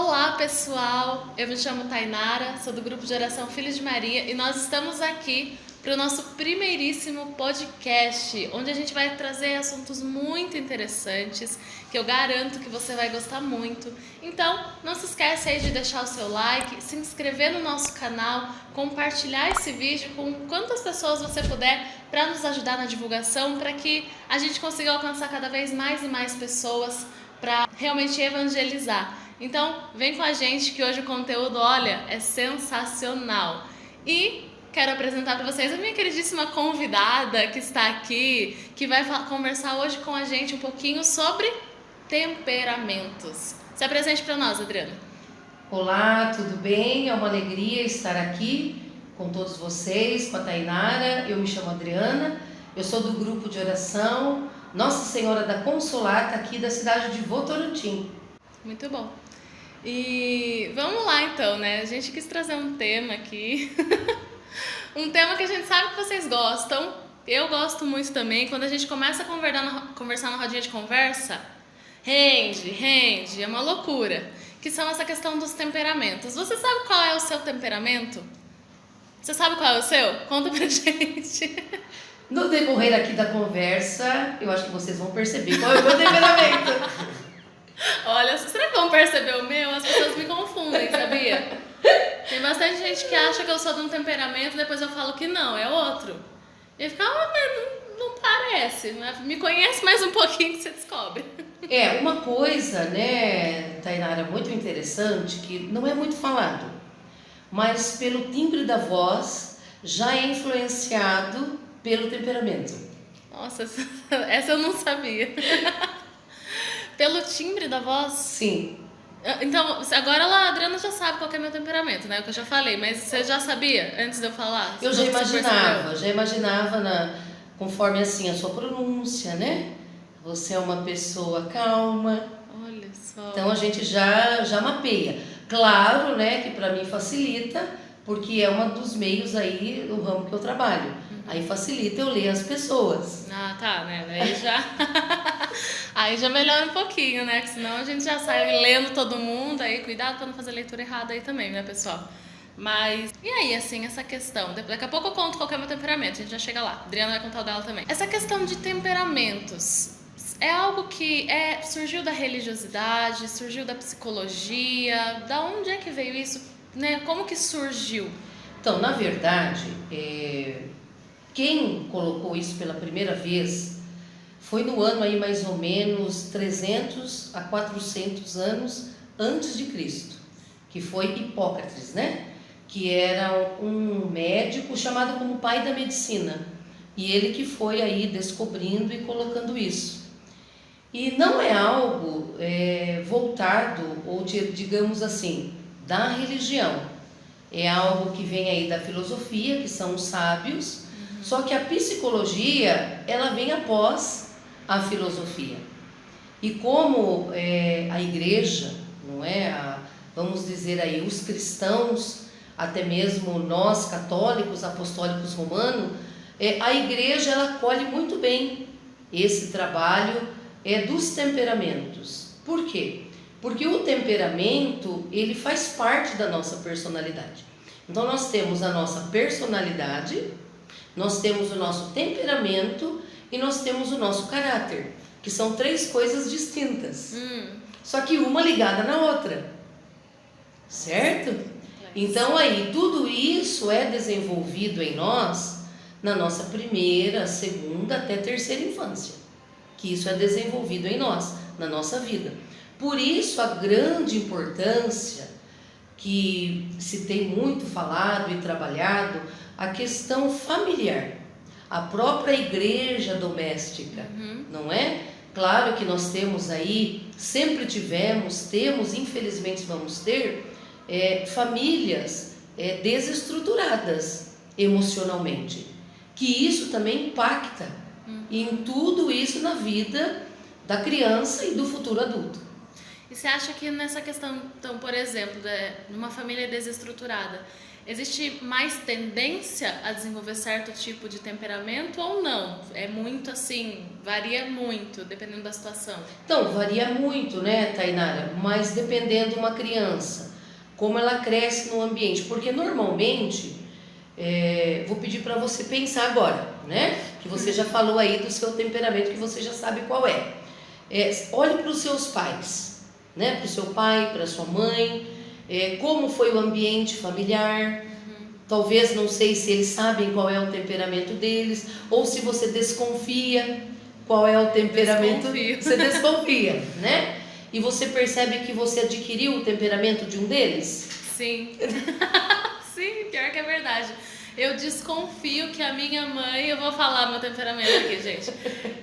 Olá pessoal, eu me chamo Tainara, sou do grupo de oração Filhos de Maria e nós estamos aqui para o nosso primeiríssimo podcast, onde a gente vai trazer assuntos muito interessantes que eu garanto que você vai gostar muito. Então, não se esquece aí de deixar o seu like, se inscrever no nosso canal, compartilhar esse vídeo com quantas pessoas você puder para nos ajudar na divulgação, para que a gente consiga alcançar cada vez mais e mais pessoas para realmente evangelizar. Então, vem com a gente que hoje o conteúdo, olha, é sensacional. E quero apresentar para vocês a minha queridíssima convidada que está aqui, que vai conversar hoje com a gente um pouquinho sobre temperamentos. Se apresente para nós, Adriana. Olá, tudo bem? É uma alegria estar aqui com todos vocês, com a Tainara. Eu me chamo Adriana, eu sou do grupo de oração Nossa Senhora da Consolata, aqui da cidade de Votorantim. Muito bom. E vamos lá então, né? A gente quis trazer um tema aqui, um tema que a gente sabe que vocês gostam, eu gosto muito também. Quando a gente começa a conversar na rodinha de conversa, rende, é uma loucura. Que são essa questão dos temperamentos. Você sabe qual é o seu temperamento? Você sabe qual é o seu? Conta pra gente. No decorrer aqui da conversa, eu acho que vocês vão perceber qual é o meu temperamento. Olha, será que vão perceber o meu? As pessoas me confundem, sabia? Tem bastante gente que acha que eu sou de um temperamento, depois eu falo que não, é outro. E fica, mas não parece, né? Me conhece mais um pouquinho que você descobre. É, uma coisa, né, Tainara, muito interessante, que não é muito falado, mas pelo timbre da voz já é influenciado pelo temperamento. Nossa, essa eu não sabia. Pelo timbre da voz? Sim. Então, agora a Adriana já sabe qual que é meu temperamento, né? O que eu já falei, mas você já sabia antes de eu falar? Eu já imaginava conforme assim a sua pronúncia, né? Você é uma pessoa calma. Olha só. Então a gente já mapeia. Claro, né, que para mim facilita, porque é um dos meios aí do ramo que eu trabalho. Aí facilita eu ler as pessoas. Ah, tá, né? Aí já melhora um pouquinho, né? Que senão a gente já sai lendo todo mundo, aí cuidado pra não fazer leitura errada aí também, né, pessoal? Mas, e aí, assim, essa questão? Daqui a pouco eu conto qual que é o meu temperamento, a gente já chega lá. A Adriana vai contar o dela também. Essa questão de temperamentos é algo que surgiu da religiosidade, surgiu da psicologia? Da onde é que veio isso? Né? Como que surgiu? Então, na verdade, quem colocou isso pela primeira vez foi no ano aí mais ou menos 300 a 400 anos antes de Cristo, que foi Hipócrates, né? Que era um médico chamado como pai da medicina, e ele que foi aí descobrindo e colocando isso. E não é algo voltado, ou digamos assim, da religião. É algo que vem aí da filosofia, que são os sábios, só que a psicologia, ela vem após a filosofia. E como a igreja, não é? Vamos dizer aí, os cristãos, até mesmo nós católicos, apostólicos romanos, a igreja ela acolhe muito bem esse trabalho dos temperamentos. Por quê? Porque o temperamento, ele faz parte da nossa personalidade. Então nós temos a nossa personalidade, nós temos o nosso temperamento e nós temos o nosso caráter, que são três coisas distintas, só que uma ligada na outra, certo? Então aí tudo isso é desenvolvido em nós na nossa primeira, segunda até terceira infância, que isso é desenvolvido em nós, na nossa vida. Por isso a grande importância que se tem muito falado e trabalhado, a questão familiar, a própria igreja doméstica, não é? Claro que nós temos aí, sempre temos, infelizmente vamos ter, famílias desestruturadas emocionalmente, que isso também impacta em tudo isso na vida da criança e do futuro adulto. E você acha que nessa questão, então, por exemplo, numa família desestruturada, existe mais tendência a desenvolver certo tipo de temperamento ou não? É muito assim, varia muito, dependendo da situação. Então, varia muito, né, Tainara? Mas dependendo de uma criança, como ela cresce no ambiente. Porque normalmente, vou pedir para você pensar agora, né? Que você já falou aí do seu temperamento, que você já sabe qual é. Olhe para os seus pais, né? Para o seu pai, para a sua mãe, como foi o ambiente familiar. Talvez, não sei se eles sabem qual é o temperamento deles, ou se você desconfia qual é o temperamento. Desconfio. Você desconfia, né? E você percebe que você adquiriu o temperamento de um deles? Sim. Sim, pior que é verdade. Eu desconfio que a minha mãe, eu vou falar meu temperamento aqui, gente.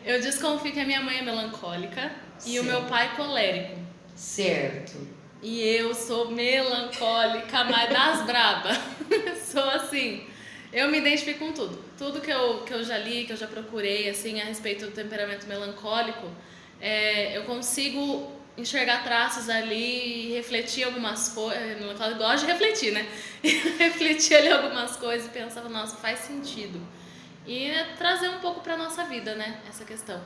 Eu desconfio que a minha mãe é melancólica e o meu pai colérico. Certo. E eu sou melancólica, mas das braba. Sou assim. Eu me identifico com tudo. Tudo que eu já li, que eu já procurei, assim, a respeito do temperamento melancólico, eu consigo enxergar traços ali e refletir algumas coisas. Eu gosto de refletir, né? Refletir ali algumas coisas e pensava, nossa, faz sentido. E trazer um pouco pra nossa vida, né? Essa questão.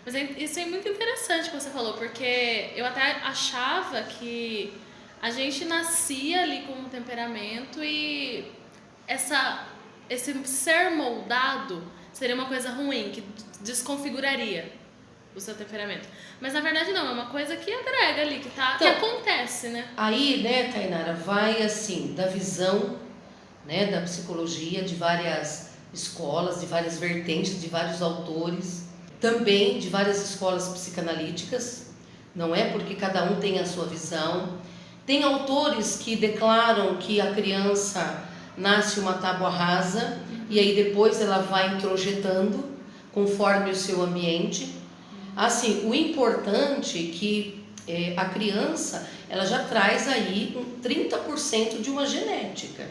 Mas isso é muito interessante que você falou, porque eu até achava que a gente nascia ali com um temperamento e esse ser moldado seria uma coisa ruim, que desconfiguraria o seu temperamento. Mas na verdade não, é uma coisa que agrega ali, que acontece, né? Aí, né, Tainara, vai assim, da visão, né, da psicologia, de várias escolas, de várias vertentes, de vários autores, também de várias escolas psicanalíticas, não é? Porque cada um tem a sua visão. Tem autores que declaram que a criança nasce uma tábua rasa e aí depois ela vai introjetando conforme o seu ambiente. Assim, o importante é que a criança, ela já traz aí 30% de uma genética,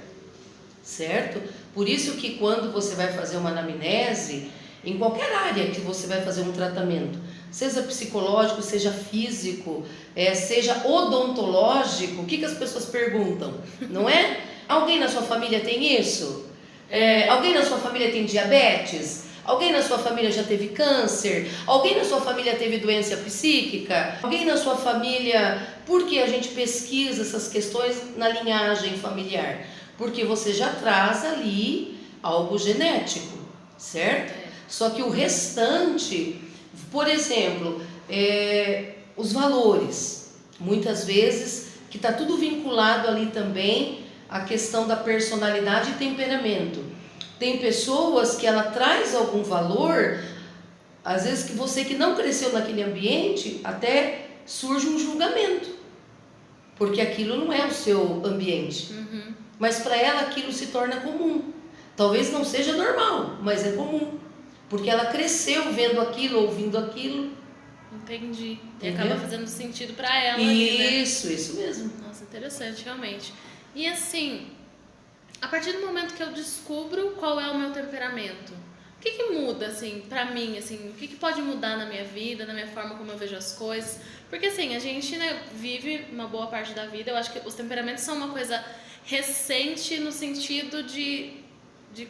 certo? Por isso que quando você vai fazer uma anamnese, em qualquer área que você vai fazer um tratamento, seja psicológico, seja físico, seja odontológico, o que as pessoas perguntam, não é? Alguém na sua família tem isso? Alguém na sua família tem diabetes? Alguém na sua família já teve câncer? Alguém na sua família teve doença psíquica? Alguém na sua família... Por que a gente pesquisa essas questões na linhagem familiar? Porque você já traz ali algo genético, certo? Só que o restante, por exemplo, os valores, muitas vezes, que está tudo vinculado ali também à questão da personalidade e temperamento. Tem pessoas que ela traz algum valor, às vezes que você que não cresceu naquele ambiente, até surge um julgamento, porque aquilo não é o seu ambiente. Mas para ela aquilo se torna comum. Talvez não seja normal, mas é comum. Porque ela cresceu vendo aquilo, ouvindo aquilo. Entendi. E Entendeu? acaba fazendo sentido pra ela. Isso, ali, né? Isso mesmo. Nossa, interessante, realmente. E assim, a partir do momento que eu descubro qual é o meu temperamento, o que muda, assim, pra mim, assim, o que pode mudar na minha vida, na minha forma como eu vejo as coisas? Porque assim, a gente, né, vive uma boa parte da vida, eu acho que os temperamentos são uma coisa recente no sentido de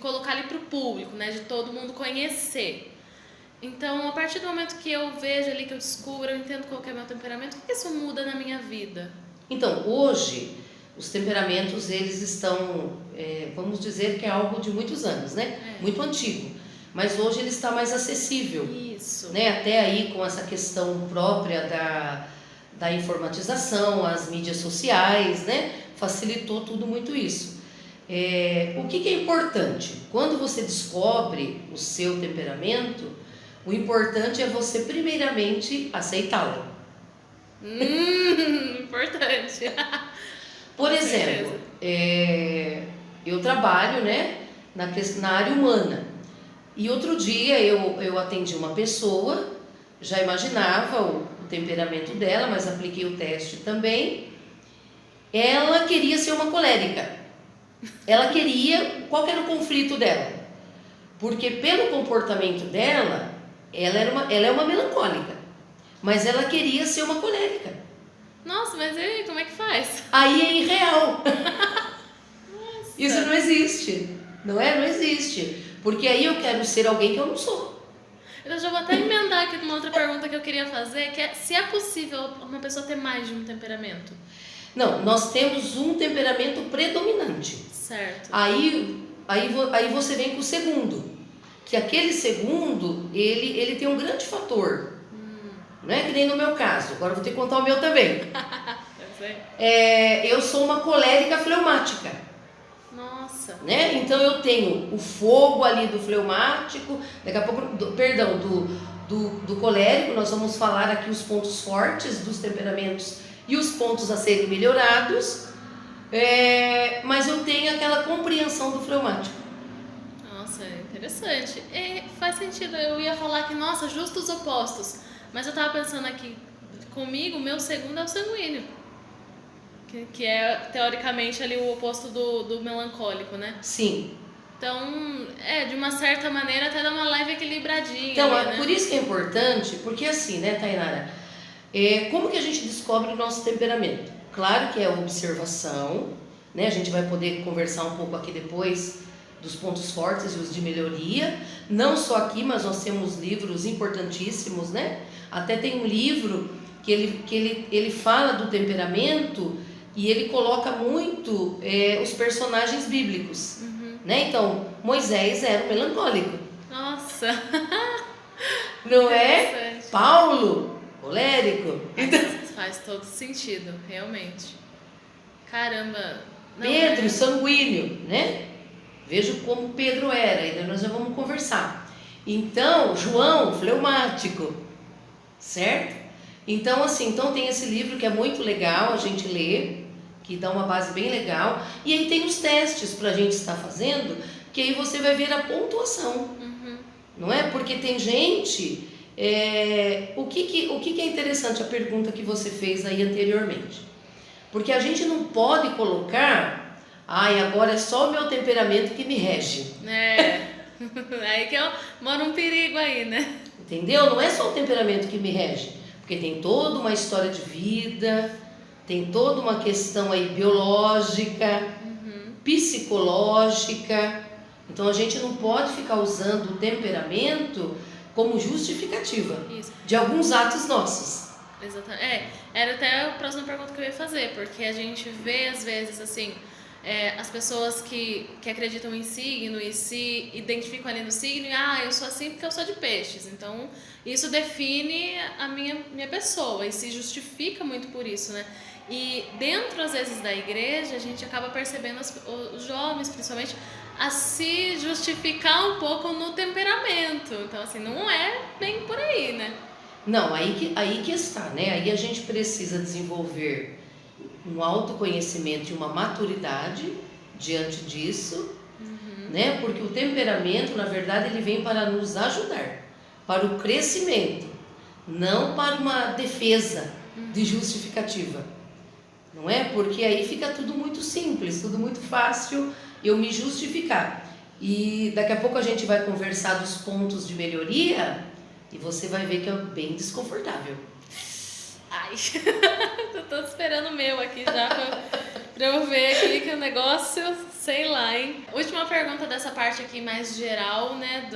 colocar ali pro público, né, de todo mundo conhecer. Então, a partir do momento que eu vejo ali, que eu descubro, eu entendo qual que é o meu temperamento, o que isso muda na minha vida? Então, hoje, os temperamentos, eles estão, vamos dizer que é algo de muitos anos, né? Muito antigo. Mas hoje ele está mais acessível. Isso. Né? Até aí com essa questão própria da informatização, as mídias sociais, né? Facilitou tudo muito isso. O que é importante? Quando você descobre o seu temperamento, o importante é você primeiramente aceitá-lo. Importante. Por exemplo, eu trabalho, né, na área humana. E outro dia eu atendi uma pessoa, já imaginava o temperamento dela, mas apliquei o teste também. Ela queria ser uma colérica. Ela queria... Qual que era o conflito dela? Porque pelo comportamento dela, ela é uma melancólica, mas ela queria ser uma colérica. Nossa, mas e aí, como é que faz? Aí é irreal. Nossa. Isso não existe, não é? Não existe. Porque aí eu quero ser alguém que eu não sou. Eu já vou até emendar aqui numa outra pergunta que eu queria fazer, que é se é possível uma pessoa ter mais de um temperamento. Não, nós temos um temperamento predominante. Certo. Aí você vem com o segundo. Que aquele segundo, ele tem um grande fator. Não é que nem no meu caso. Agora eu vou ter que contar o meu também. Eu sei. Eu sou uma colérica fleumática. Nossa. Né? Então eu tenho o fogo ali do fleumático, daqui a pouco, do colérico, nós vamos falar aqui os pontos fortes dos temperamentos e os pontos a serem melhorados, mas eu tenho aquela compreensão do fleumático. Nossa, é interessante. Faz sentido, eu ia falar que, nossa, justos opostos, mas eu tava pensando aqui, comigo, meu segundo é o sanguíneo. Que é, teoricamente, ali o oposto do melancólico, né? Sim. Então, de uma certa maneira, até dá uma leve equilibradinha. Então, ali, né? por isso que é importante, porque assim, né, Tainara? Como que a gente descobre o nosso temperamento? Claro que é observação, né? A gente vai poder conversar um pouco aqui depois dos pontos fortes e os de melhoria. Não só aqui, mas nós temos livros importantíssimos, né? Até tem um livro que ele fala do temperamento e ele coloca muito os personagens bíblicos, né? Então, Moisés era um melancólico. Nossa! Não é? Paulo, colérico. Então, Faz todo sentido, realmente. Caramba! Não, Pedro, sanguíneo, né? Veja como Pedro era, ainda nós já vamos conversar. Então, João, fleumático, certo? Então, assim, tem esse livro que é muito legal a gente ler, que dá uma base bem legal. E aí tem os testes para a gente estar fazendo, que aí você vai ver a pontuação, não é? Porque tem gente... o que é interessante a pergunta que você fez aí anteriormente? Porque a gente não pode colocar, agora é só o meu temperamento que me rege. Aí que mora um perigo aí, né? Entendeu? Não é só o temperamento que me rege, porque tem toda uma história de vida, tem toda uma questão aí biológica, psicológica. Então a gente não pode ficar usando o temperamento como justificativa de alguns atos nossos. Exatamente. Era até a próxima pergunta que eu ia fazer, porque a gente vê às vezes assim, as pessoas que acreditam em signo e se identificam ali no signo e eu sou assim porque eu sou de peixes, então isso define a minha pessoa e se justifica muito por isso, né? E dentro às vezes da igreja a gente acaba percebendo os jovens principalmente a se justificar um pouco no temperamento, então assim, não é bem por aí, né? Não, aí que está, né? Aí a gente precisa desenvolver um autoconhecimento e uma maturidade diante disso, né? Porque o temperamento, na verdade, ele vem para nos ajudar, para o crescimento, não para uma defesa de justificativa, não é? Porque aí fica tudo muito simples, tudo muito fácil eu me justificar. E daqui a pouco a gente vai conversar dos pontos de melhoria e você vai ver que é bem desconfortável. Ai, eu tô esperando o meu aqui já pra eu ver aqui que o negócio, sei lá, hein? Última pergunta dessa parte aqui mais geral, né,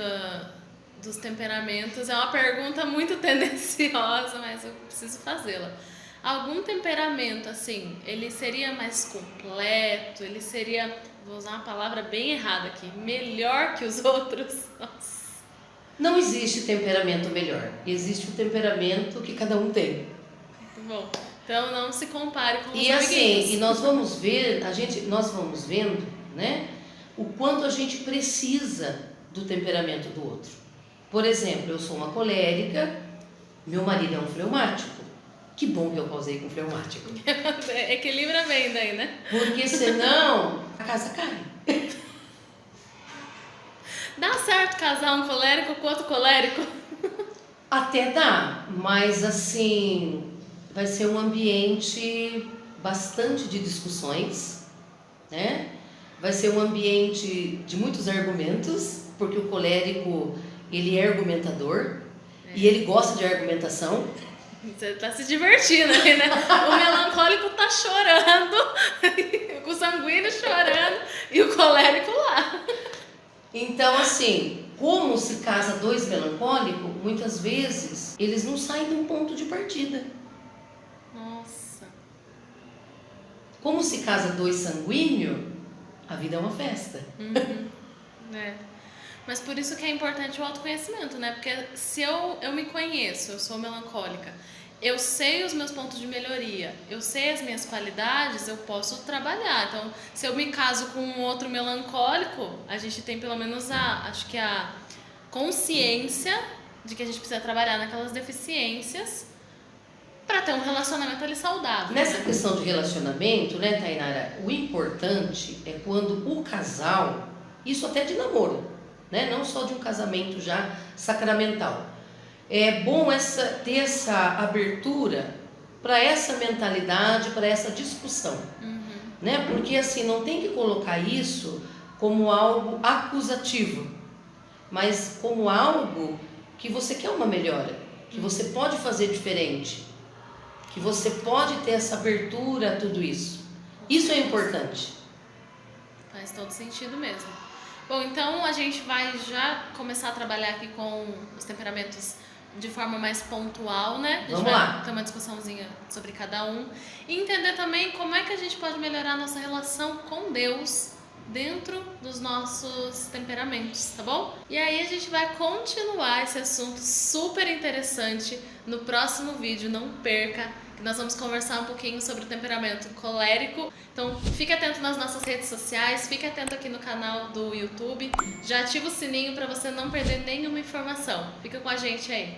dos temperamentos. É uma pergunta muito tendenciosa, mas eu preciso fazê-la. Algum temperamento, assim, ele seria mais completo, ele seria, vou usar uma palavra bem errada aqui, melhor que os outros? Nossa. Não existe temperamento melhor, existe o temperamento que cada um tem. Muito bom. Então não se compare com os E amiguinhos. assim, e nós vamos ver, nós vamos vendo, né, o quanto a gente precisa do temperamento do outro. Por exemplo, eu sou uma colérica, meu marido é um fleumático. Que bom que eu causei com fleumático. Equilibra bem daí, né? Porque senão a casa cai. Dá certo casar um colérico com outro colérico? Até dá, mas assim, vai ser um ambiente bastante de discussões, né? Vai ser um ambiente de muitos argumentos, porque o colérico, ele é argumentador e ele gosta de argumentação. Você tá se divertindo aí, né? O melancólico tá chorando, o sanguíneo chorando e o colérico lá. Então, assim, como se casa dois melancólicos, muitas vezes eles não saem de um ponto de partida. Nossa. Como se casa dois sanguíneos, a vida é uma festa. É. Mas por isso que é importante o autoconhecimento, né? Porque se eu me conheço, eu sou melancólica, eu sei os meus pontos de melhoria, eu sei as minhas qualidades, eu posso trabalhar. Então, se eu me caso com um outro melancólico, a gente tem pelo menos acho que a consciência de que a gente precisa trabalhar naquelas deficiências para ter um relacionamento ali saudável. Nessa questão de relacionamento, né, Tainara, o importante é quando o casal, isso até de namoro, né, não só de um casamento já sacramental, é bom ter essa abertura para essa mentalidade, para essa discussão, né, porque assim, não tem que colocar isso como algo acusativo, mas como algo que você quer uma melhora, que você pode fazer diferente, que você pode ter essa abertura a tudo isso. Isso é importante. Faz todo sentido mesmo. Bom, então a gente vai já começar a trabalhar aqui com os temperamentos de forma mais pontual, né? A gente vai ter uma discussãozinha sobre cada um e entender também como é que a gente pode melhorar a nossa relação com Deus dentro dos nossos temperamentos, tá bom? E aí a gente vai continuar esse assunto super interessante no próximo vídeo, não perca, que nós vamos conversar um pouquinho sobre o temperamento colérico. Então fique atento nas nossas redes sociais, fique atento aqui no canal do YouTube, já ativa o sininho para você não perder nenhuma informação. Fica com a gente aí.